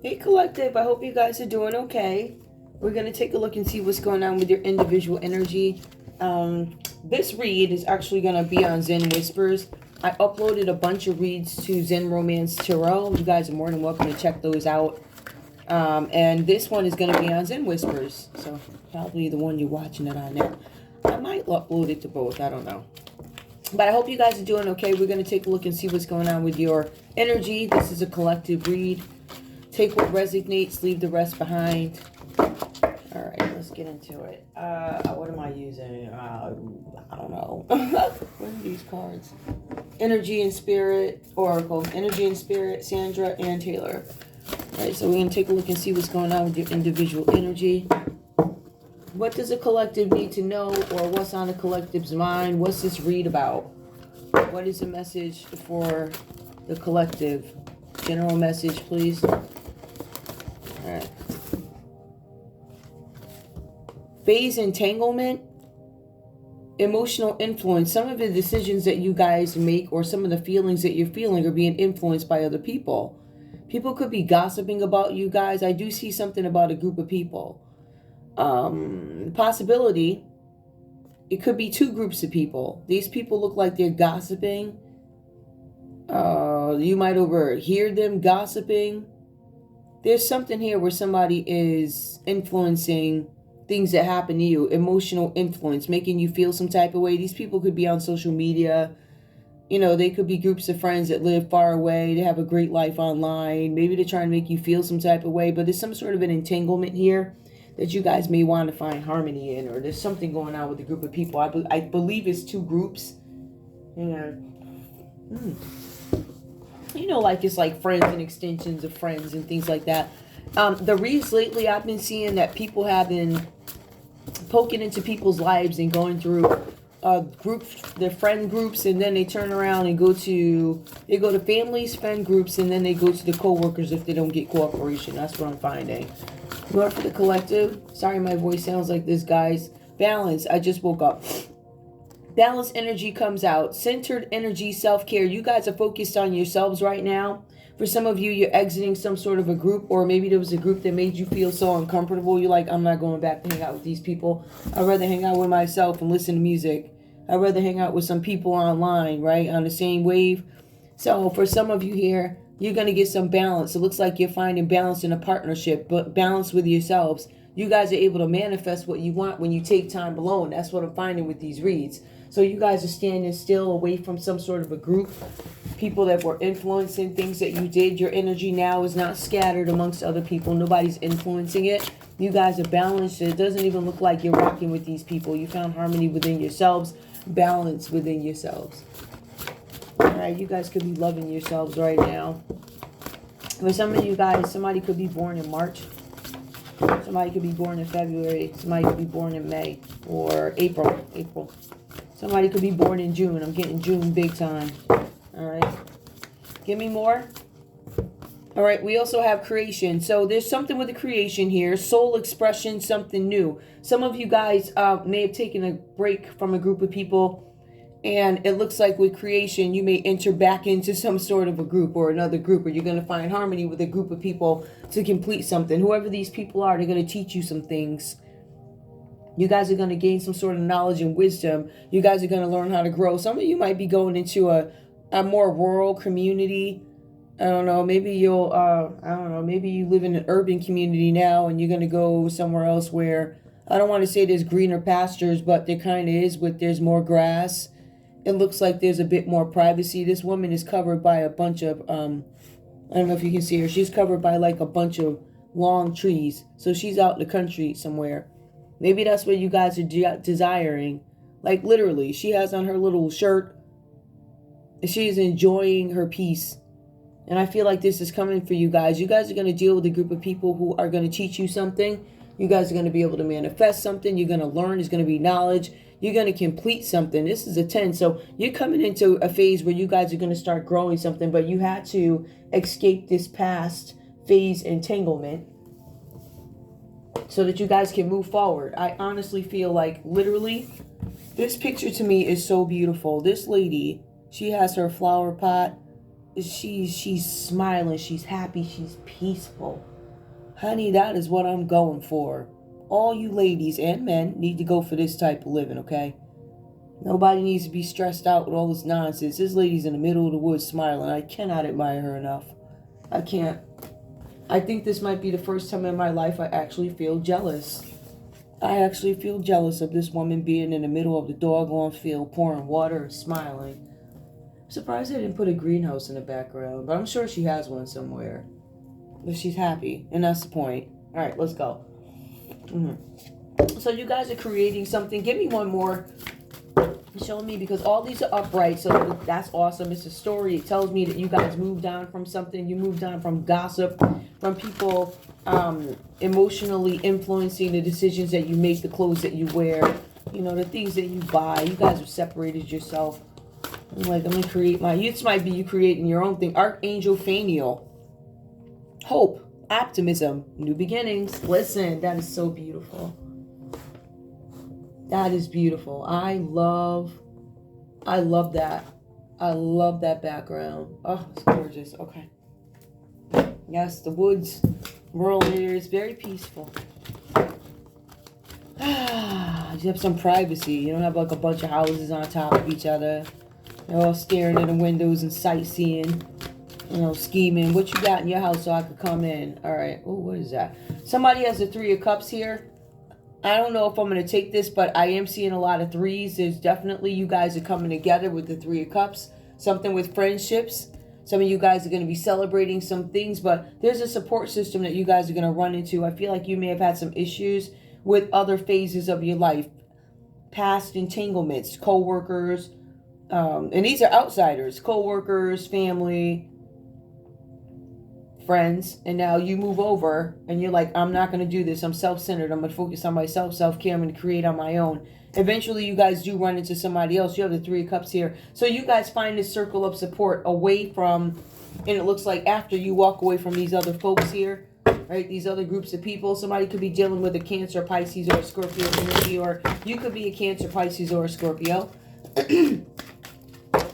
Hey collective, I hope you guys are doing okay. We're going to take a look and see what's going on with your individual energy. This read is actually going to be on Zen Whispers. I uploaded a bunch of reads to Zen Romance Tarot. You guys are more than welcome to check those out. And this one is going to be on Zen Whispers. So probably the one you're watching it on there. I might upload it to both. I don't know. But I hope you guys are doing okay. We're going to take a look and see what's going on with your energy. This is a collective read. Take what resonates, leave the rest behind. All right, let's get into it. What am I using? I don't know. What are these cards? Energy and Spirit, Oracle. Energy and Spirit, Sandra and Taylor. All right, so we're going to take a look and see what's going on with your individual energy. What does a collective need to know, or what's on a collective's mind? What's this read about? What is the message for the collective? General message, please. Alright. Phase entanglement, emotional influence. Some of the decisions that you guys make or some of the feelings that you're feeling are being influenced by other people. People could be gossiping about you guys. I do see something about a group of people. Possibility, it could be two groups of people. These people look like they're gossiping. You might overhear them gossiping. There's something here where somebody is influencing things that happen to you. Emotional influence, making you feel some type of way. These people could be on social media. You know, they could be groups of friends that live far away. They have a great life online. Maybe they're trying to make you feel some type of way. But there's some sort of an entanglement here that you guys may want to find harmony in. Or there's something going on with a group of people. I believe it's two groups. You know, like it's like friends and extensions of friends and things like that. The reads lately, I've been seeing that people have been poking into people's lives and going through their friend groups, and then they turn around and go to families, friend groups, and then they go to the co-workers if they don't get cooperation. That's what I'm finding. More for the collective. Sorry, my voice sounds like this, guys. Balance. I just woke up. Balanced energy comes out. Centered energy, self-care. You guys are focused on yourselves right now. For some of you, you're exiting some sort of a group, or maybe there was a group that made you feel so uncomfortable. You're like, I'm not going back to hang out with these people. I'd rather hang out with myself and listen to music. I'd rather hang out with some people online, right? On the same wave. So for some of you here, you're going to get some balance. It looks like you're finding balance in a partnership, but balance with yourselves. You guys are able to manifest what you want when you take time alone. That's what I'm finding with these reads. So you guys are standing still away from some sort of a group, people that were influencing things that you did. Your energy now is not scattered amongst other people. Nobody's influencing it. You guys are balanced. It doesn't even look like you're rocking with these people. You found harmony within yourselves, balance within yourselves. All right, you guys could be loving yourselves right now. For some of you guys, somebody could be born in March. Somebody could be born in February. Somebody could be born in May or April. Somebody could be born in June. I'm getting June big time. All right. Give me more. All right. We also have creation. So there's something with the creation here. Soul expression, something new. Some of you guys may have taken a break from a group of people. And it looks like with creation, you may enter back into some sort of a group or another group. Or you're going to find harmony with a group of people to complete something. Whoever these people are, they're going to teach you some things. You guys are going to gain some sort of knowledge and wisdom. You guys are going to learn how to grow. Some of you might be going into a more rural community. I don't know. Maybe maybe you live in an urban community now and you're going to go somewhere else where, I don't want to say there's greener pastures, but there kind of is, there's more grass. It looks like there's a bit more privacy. This woman is covered by a bunch of, I don't know if you can see her. She's covered by like a bunch of long trees. So she's out in the country somewhere. Maybe that's what you guys are desiring. Like literally, she has on her little shirt. She's enjoying her peace. And I feel like this is coming for you guys. You guys are going to deal with a group of people who are going to teach you something. You guys are going to be able to manifest something. You're going to learn. There's going to be knowledge. You're going to complete something. This is a 10. So you're coming into a phase where you guys are going to start growing something. But you had to escape this past phase entanglement so that you guys can move forward. I honestly feel like literally this picture to me is so beautiful. This lady, she has her flower pot. she's smiling, she's happy, she's peaceful. Honey, that is what I'm going for. All you ladies and men need to go for this type of living, okay? Nobody needs to be stressed out with all this nonsense. This lady's in the middle of the woods smiling. I cannot admire her enough. I can't. I think this might be the first time in my life I actually feel jealous. I actually feel jealous of this woman being in the middle of the doggone field, pouring water and smiling. I'm surprised they didn't put a greenhouse in the background, but I'm sure she has one somewhere. But she's happy, and that's the point. All right, let's go. So you guys are creating something. Give me one more. Show me, because all these are upright, so that's awesome. It's a story. It tells me that you guys moved on from something. You moved on from gossip, from people emotionally influencing the decisions that you make, the clothes that you wear, you know, the things that you buy. You guys have separated yourself. I'm like, I'm gonna create my. This might be you creating your own thing. Archangel Faniel. Hope, optimism, new beginnings. Listen, that is so beautiful. That is beautiful. I love that. I love that background. Oh, it's gorgeous. Okay. Yes, the woods, rural areas, very peaceful. You have some privacy. You don't have like a bunch of houses on top of each other. They're all staring at the windows and sightseeing. You know, scheming. What you got in your house so I could come in? All right. Oh, what is that? Somebody has the Three of Cups here. I don't know if I'm going to take this, but I am seeing a lot of threes. There's definitely you guys are coming together with the Three of Cups. Something with friendships. Some of you guys are going to be celebrating some things, but there's a support system that you guys are going to run into. I feel like you may have had some issues with other phases of your life. Past entanglements, co-workers, and these are outsiders, co-workers, family, friends, and now you move over and you're like, I'm not going to do this. I'm self-centered. I'm going to focus on myself, self-care. I'm going to create on my own. Eventually, you guys do run into somebody else. You have the Three of Cups here. So you guys find this circle of support away from, and it looks like after you walk away from these other folks here, right? These other groups of people. Somebody could be dealing with a Cancer, Pisces, or a Scorpio energy, or you could be a Cancer, Pisces, or a Scorpio.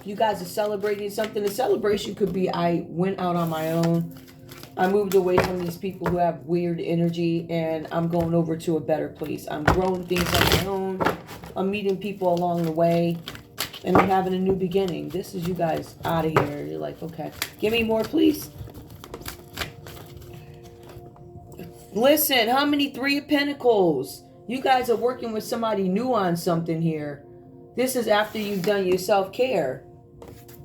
You guys are celebrating something. The celebration could be, I went out on my own. I moved away from these people who have weird energy, and I'm going over to a better place. I'm growing things on my own. I'm meeting people along the way, and I'm having a new beginning. This is you guys out of here. You're like, okay, give me more, please. Listen, how many Three of Pentacles? You guys are working with somebody new on something here. This is after you've done your self-care.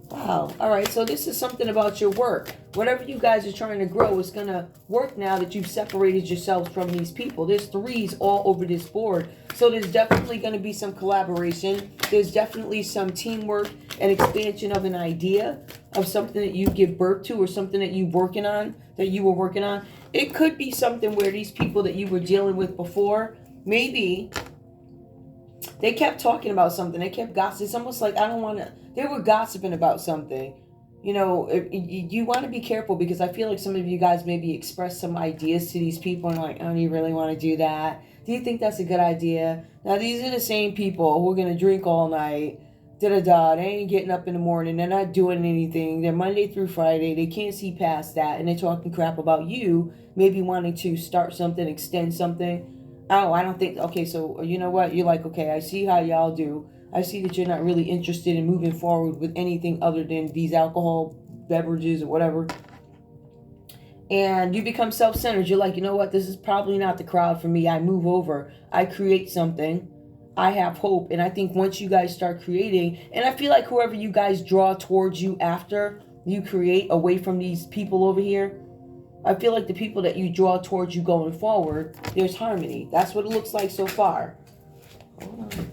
Wow. All right. So this is something about your work. Whatever you guys are trying to grow is going to work now that you've separated yourselves from these people. There's threes all over this board. So there's definitely going to be some collaboration. There's definitely some teamwork and expansion of an idea of something that you give birth to or something that you were working on. It could be something where these people that you were dealing with before, maybe they kept talking about something. They kept gossiping. It's almost like they were gossiping about something. You know, you want to be careful, because I feel like some of you guys maybe express some ideas to these people and like, oh, do you really want to do that? Do you think that's a good idea? Now, these are the same people who are going to drink all night. Da-da-da. They ain't getting up in the morning. They're not doing anything. They're Monday through Friday. They can't see past that. And they're talking crap about you, maybe wanting to start something, extend something. Oh, I don't think, okay, so you know what? You're like, okay, I see how y'all do. I see that you're not really interested in moving forward with anything other than these alcohol beverages or whatever. And you become self-centered. You're like, you know what? This is probably not the crowd for me. I move over. I create something. I have hope. And I think once you guys start creating, and I feel like whoever you guys draw towards you after you create away from these people over here, I feel like the people that you draw towards you going forward, there's harmony. That's what it looks like so far. Hold on.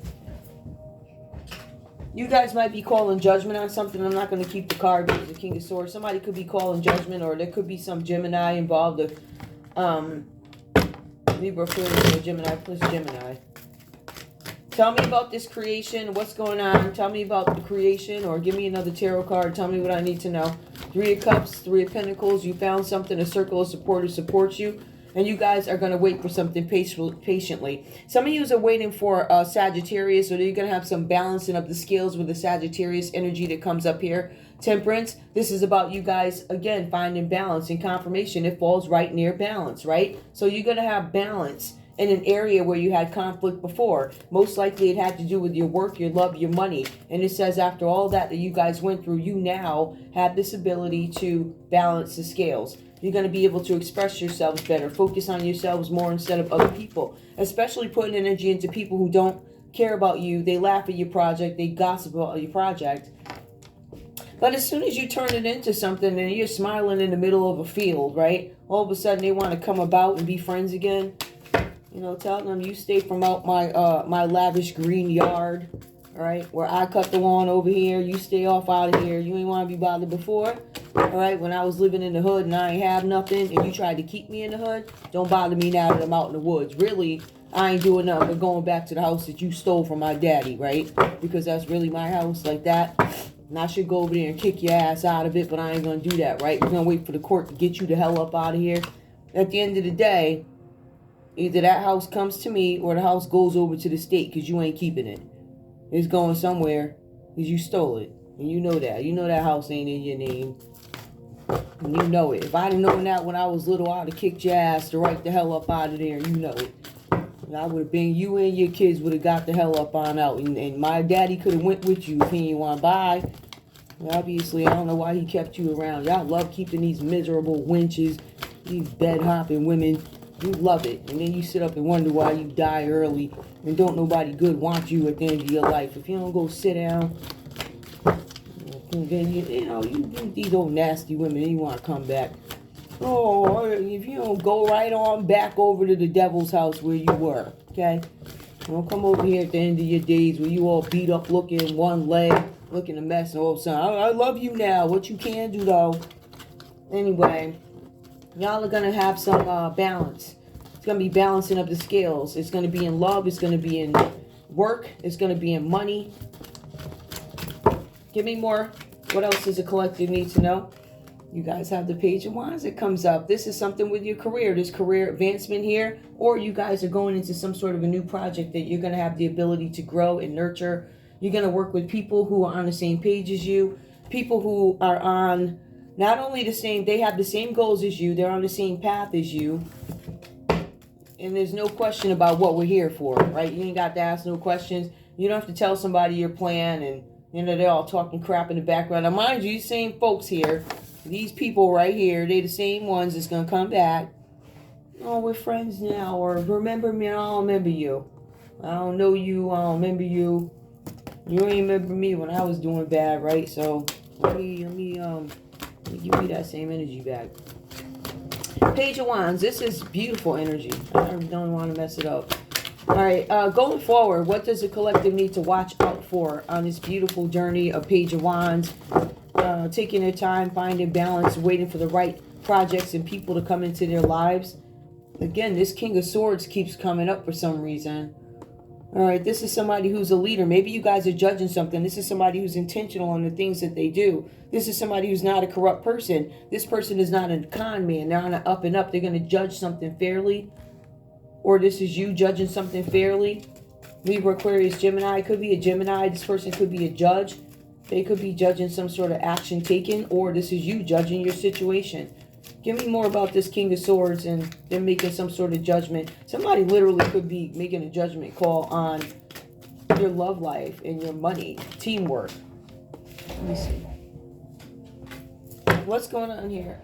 You guys might be calling judgment on something. I'm not going to keep the card because the King of Swords. Somebody could be calling judgment, or there could be some Gemini involved. Libra, Aquarius, or Gemini plus Gemini. Tell me about this creation. What's going on? Tell me about the creation, or give me another tarot card. Tell me what I need to know. Three of Cups, Three of Pentacles. You found something, a circle of support who supports you. And you guys are going to wait for something patiently. Some of you are waiting for Sagittarius, so you're going to have some balancing of the scales with the Sagittarius energy that comes up here. Temperance, this is about you guys, again, finding balance and confirmation. It falls right near balance, right? So you're going to have balance in an area where you had conflict before. Most likely it had to do with your work, your love, your money. And it says after all that you guys went through, you now have this ability to balance the scales. You're going to be able to express yourselves better, focus on yourselves more instead of other people, especially putting energy into people who don't care about you. They laugh at your project, they gossip about your project. But as soon as you turn it into something and you're smiling in the middle of a field, right? All of a sudden they want to come about and be friends again. You know, tell them you stay from out my lavish green yard, all right? Where I cut the lawn over here, you stay off out of here. You ain't want to be bothered before, all right? When I was living in the hood and I ain't have nothing and you tried to keep me in the hood, don't bother me now that I'm out in the woods. Really, I ain't doing nothing but going back to the house that you stole from my daddy, right? Because that's really my house like that. And I should go over there and kick your ass out of it, but I ain't going to do that, right? We're going to wait for the court to get you the hell up out of here. At the end of the day, either that house comes to me or the house goes over to the state because you ain't keeping it. It's going somewhere because you stole it. And you know that. You know that house ain't in your name. And you know it. If I'd have known that when I was little, I'd have kicked your ass to right the hell up out of there. And you know it. And I would have been, you and your kids would have got the hell up on out. And my daddy could have went with you if he didn't want to buy. And obviously, I don't know why he kept you around. Y'all love keeping these miserable wenches, these bed-hopping women. You love it. And then you sit up and wonder why you die early and don't nobody good want you at the end of your life. If you don't go sit down, then you these old nasty women, and you want to come back. Oh, if you don't go right on back over to the devil's house where you were, okay? Don't come over here at the end of your days where you all beat up looking, one leg, looking a mess, and all of a sudden, I love you now. What you can do, though. Anyway, y'all are going to have some balance. It's going to be balancing of the scales. It's going to be in love. It's going to be in work. It's going to be in money. Give me more. What else does a collective need to know? You guys have the Page of Wands that comes up. This is something with your career. There's career advancement here. Or you guys are going into some sort of a new project that you're going to have the ability to grow and nurture. You're going to work with people who are on the same page as you. People who are on not only the same, they have the same goals as you. They're on the same path as you. And there's no question about what we're here for, right? You ain't got to ask no questions. You don't have to tell somebody your plan and, they're all talking crap in the background. Now, mind you, these same folks here, these people right here, they the same ones that's going to come back. Oh, we're friends now. Or remember me, I don't remember you. I don't know you, I don't remember you. You don't remember me when I was doing bad, right? So, let me give me that same energy back. Page of Wands, this is beautiful energy. I don't want to mess it up. All right, going forward, what does the collective need to watch out for on this beautiful journey of Page of Wands? Taking their time, finding balance, waiting for the right projects and people to come into their lives. Again, this King of Swords keeps coming up for some reason. All right, this is somebody who's a leader. Maybe you guys are judging something. This is somebody who's intentional on the things that they do. This is somebody who's not a corrupt person. This person is not a con man. They're on an up and up. They're going to judge something fairly. Or this is you judging something fairly. Libra, Aquarius, Gemini. It could be a Gemini. This person could be a judge. They could be judging some sort of action taken. Or this is you judging your situation. Give me more about this King of Swords and them making some sort of judgment. Somebody literally could be making a judgment call on your love life and your money. Teamwork. Let me see. What's going on here?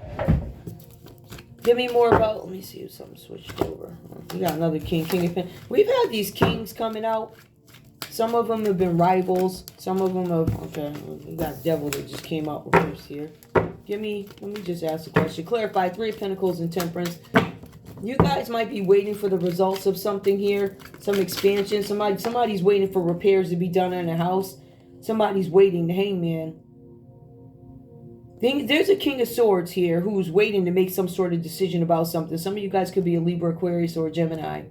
Give me more about, let me see if something switched over. We got another King of Pentacles. We've had these kings coming out. Some of them have been rivals. Some of them have, okay, we got Devil that just came out reverse here. Let me just ask a question. Clarify, Three of Pentacles and Temperance. You guys might be waiting for the results of something here. Some expansion. Somebody's waiting for repairs to be done in a house. Somebody's waiting, the Hangman. There's a King of Swords here who's waiting to make some sort of decision about something. Some of you guys could be a Libra, Aquarius, or a Gemini.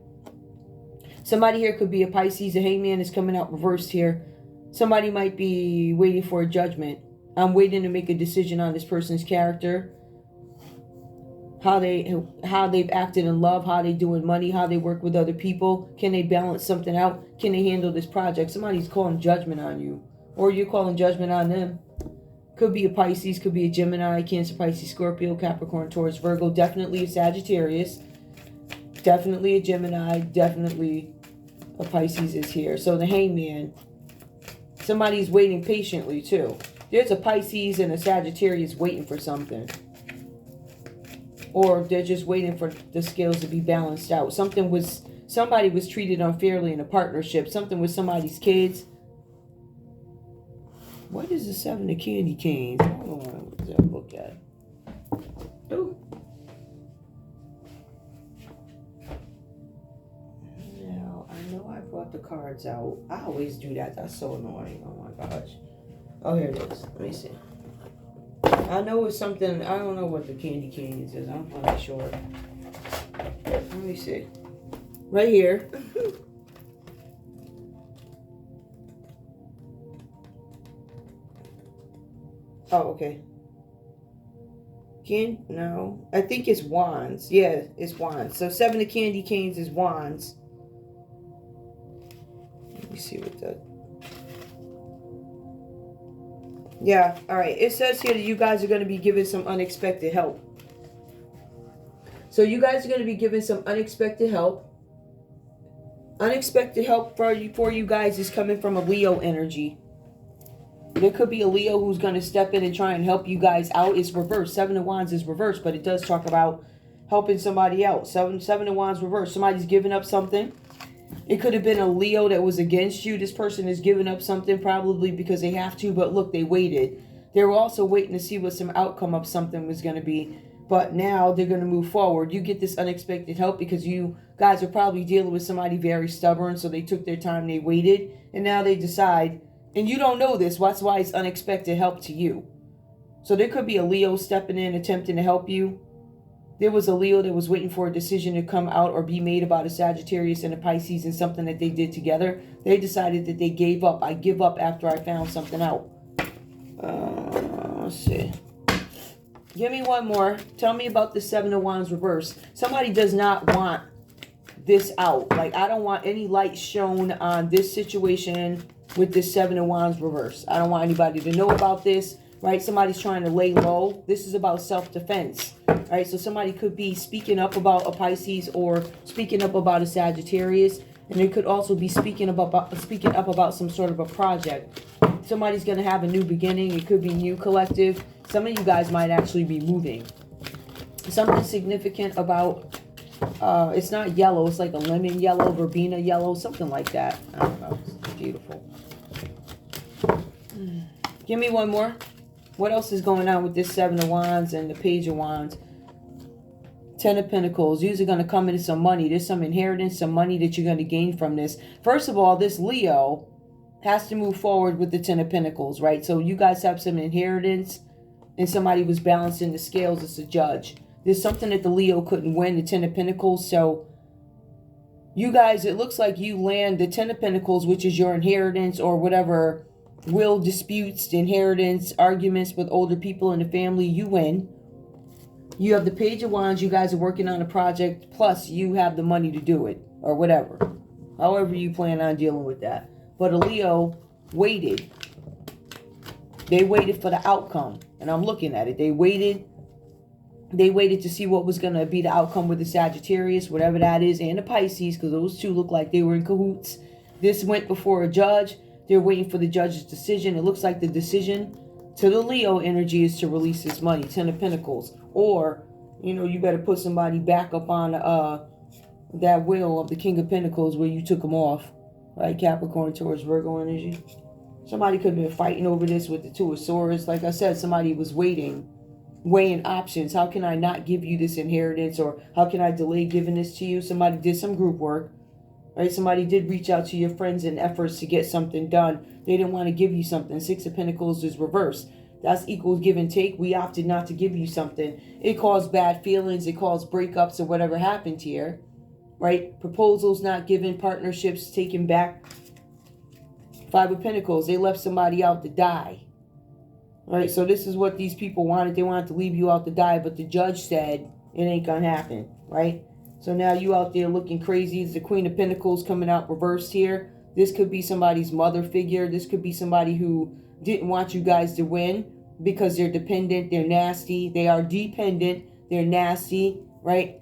Somebody here could be a Pisces. A Hangman is coming out reversed here. Somebody might be waiting for a judgment. I'm waiting to make a decision on this person's character. How they've acted in love, how they do in money, how they work with other people. Can they balance something out? Can they handle this project? Somebody's calling judgment on you. Or you're calling judgment on them. Could be a Pisces, could be a Gemini, Cancer, Pisces, Scorpio, Capricorn, Taurus, Virgo. Definitely a Sagittarius. Definitely a Gemini. Definitely a Pisces is here. So the Hangman, somebody's waiting patiently too. There's a Pisces and a Sagittarius waiting for something. Or they're just waiting for the scales to be balanced out. Somebody was treated unfairly in a partnership. Something with somebody's kids. What is the 7 of candy canes? Hold on, what does that look at? Ooh. Now, I know I brought the cards out. I always do that. That's so annoying. Oh my gosh. Oh, here it is. Let me see. I know it's something. I don't know what the candy canes is. I'm not sure. Let me see. Right here. Oh, okay. No. I think it's wands. Yeah, it's wands. So 7 of candy canes is wands. Let me see what that. Yeah, all right. It says here that you guys are going to be given some unexpected help. So you guys are going to be given some unexpected help. Unexpected help for you guys is coming from a Leo energy. There could be a Leo who's going to step in and try and help you guys out. It's reversed. 7 of Wands is reversed, but it does talk about helping somebody out. Seven of Wands reversed. Somebody's giving up something. It could have been a Leo that was against you. This person is giving up something probably because they have to, but look, they waited. They were also waiting to see what some outcome of something was going to be, but now they're going to move forward. You get this unexpected help because you guys are probably dealing with somebody very stubborn, so they took their time, they waited, and now they decide. And you don't know this. That's why it's unexpected help to you. So there could be a Leo stepping in, attempting to help you. There was a Leo that was waiting for a decision to come out or be made about a Sagittarius and a Pisces and something that they did together. They decided that they gave up. I give up after I found something out. Let's see. Give me one more. Tell me about the 7 of Wands reverse. Somebody does not want this out. Like, I don't want any light shown on this situation with this 7 of Wands reverse. I don't want anybody to know about this, right? Somebody's trying to lay low. This is about self-defense, right? So somebody could be speaking up about a Pisces or speaking up about a Sagittarius, and it could also be speaking up about some sort of a project. Somebody's going to have a new beginning. It could be new collective. Some of you guys might actually be moving. Something significant about, it's not yellow. It's like a lemon yellow, verbena yellow, something like that. I don't know. It's beautiful. Give me one more. What else is going on with this 7 of Wands and the Page of Wands? 10 of Pentacles. These are going to come into some money. There's some inheritance, some money that you're going to gain from this. First of all, this Leo has to move forward with the 10 of Pentacles, right? So you guys have some inheritance and somebody was balancing the scales as a judge. There's something that the Leo couldn't win, the 10 of Pentacles. So you guys, it looks like you land the 10 of Pentacles, which is your inheritance or whatever, will disputes, inheritance, arguments with older people in the family, you win. You have the Page of Wands, you guys are working on a project, plus you have the money to do it, or whatever. However you plan on dealing with that. But a Leo waited. They waited for the outcome. And I'm looking at it. They waited to see what was going to be the outcome with the Sagittarius, whatever that is, and the Pisces, because those two look like they were in cahoots. This went before a judge. They're waiting for the judge's decision. It looks like the decision to the Leo energy is to release this money, 10 of Pentacles. Or, you know, you better put somebody back up on that wheel of the King of Pentacles where you took them off. Right? Capricorn, Taurus, Virgo energy. Somebody could have been fighting over this with the 2 of Swords. Like I said, somebody was weighing options. How can I not give you this inheritance? Or how can I delay giving this to you? Somebody did some group work. Right? Somebody did reach out to your friends in efforts to get something done. They didn't want to give you something. 6 of Pentacles is reversed. That's equals give and take. We opted not to give you something. It caused bad feelings. It caused breakups or whatever happened here. Right? Proposals not given. Partnerships taken back. 5 of Pentacles. They left somebody out to die. Right? So this is what these people wanted. They wanted to leave you out to die. But the judge said it ain't going to happen. Right? So now you out there looking crazy. It's the Queen of Pentacles coming out reversed here. This could be somebody's mother figure. This could be somebody who didn't want you guys to win. because they're dependent, they're nasty, they are dependent, they're nasty, right?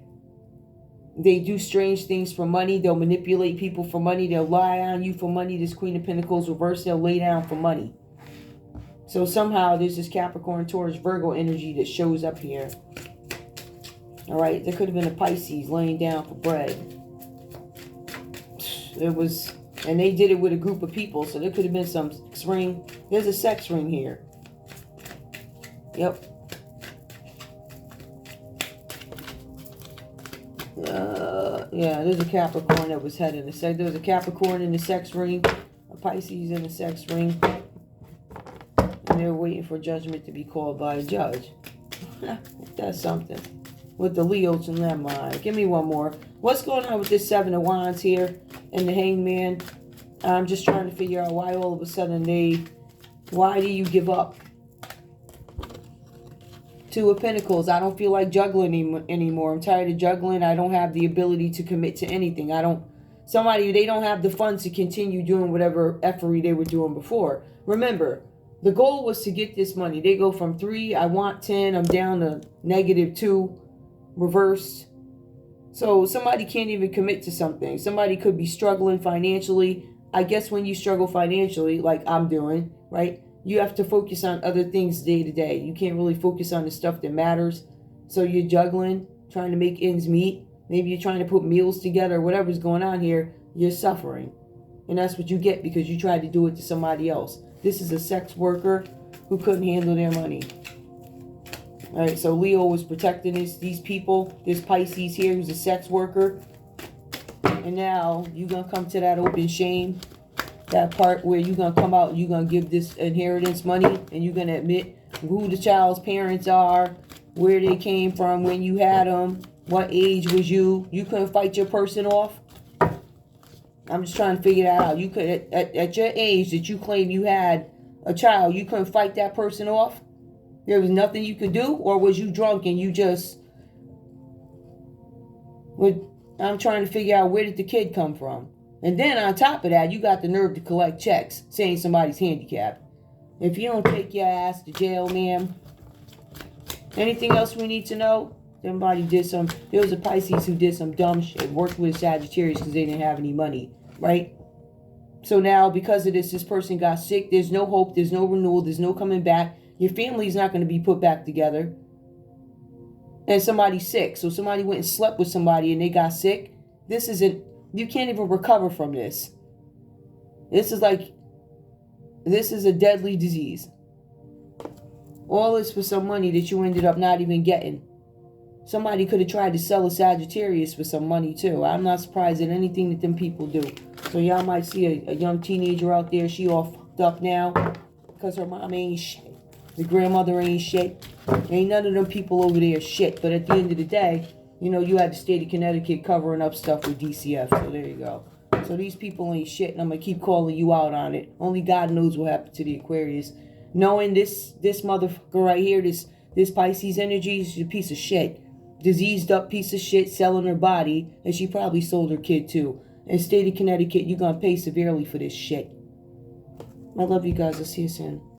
They do strange things for money. They'll manipulate people for money. They'll lie on you for money. This Queen of Pentacles reversed, they'll lay down for money. So somehow there's this Capricorn, Taurus, Virgo energy that shows up here. All right, there could have been a Pisces laying down for bread. It was, and they did it with a group of people, so there could have been some sex ring. There's a sex ring here. Yep. Yeah, there's a Capricorn that was heading the sex. There was a Capricorn in the sex ring, a Pisces in the sex ring, and they're waiting for judgment to be called by a judge. That's something. With the Leos and Lemon. Give me one more. What's going on with this Seven of Wands here and the Hangman? I'm just trying to figure out why all of a sudden why do you give up? Two of Pentacles. I don't feel like juggling anymore. I'm tired of juggling. I don't have the ability to commit to anything. They don't have the funds to continue doing whatever efforty they were doing before. Remember, the goal was to get this money. They go from 3, I want 10, I'm down to -2, reversed. So somebody can't even commit to something. Somebody could be struggling financially. I guess when you struggle financially, like I'm doing, right? You have to focus on other things day to day. You can't really focus on the stuff that matters. So you're juggling, trying to make ends meet. Maybe you're trying to put meals together, whatever's going on here. You're suffering. And that's what you get because you tried to do it to somebody else. This is a sex worker who couldn't handle their money. All right, so Leo was protecting these people. This Pisces here who's a sex worker. And now you're going to come to that open shame. That part where you're going to come out and you're going to give this inheritance money. And you're going to admit who the child's parents are. Where they came from. When you had them. What age was you. You couldn't fight your person off. I'm just trying to figure that out. You could, at your age that you claim you had a child, you couldn't fight that person off? There was nothing you could do? Or was you drunk and you just... I'm trying to figure out where did the kid come from? And then on top of that, you got the nerve to collect checks saying somebody's handicapped. If you don't take your ass to jail, ma'am. Anything else we need to know? Somebody did some... There was a Pisces who did some dumb shit. Worked with Sagittarius because they didn't have any money. Right? So now, because of this person got sick. There's no hope. There's no renewal. There's no coming back. Your family's not going to be put back together. And somebody's sick. So somebody went and slept with somebody and they got sick. This isn't... You can't even recover from this. This is a deadly disease. All this for some money that you ended up not even getting. Somebody could have tried to sell a Sagittarius for some money too. I'm not surprised at anything that them people do. So y'all might see a young teenager out there. She all fucked up now because her mom ain't shit. The grandmother ain't shit. Ain't none of them people over there shit. But at the end of the day, you know, you had the state of Connecticut covering up stuff with DCF. So there you go. So these people ain't shit, and I'm going to keep calling you out on it. Only God knows what happened to the Aquarius. Knowing this motherfucker right here, this Pisces energy, is a piece of shit. Diseased up piece of shit selling her body, and she probably sold her kid too. In the state of Connecticut, you're going to pay severely for this shit. I love you guys. I'll see you soon.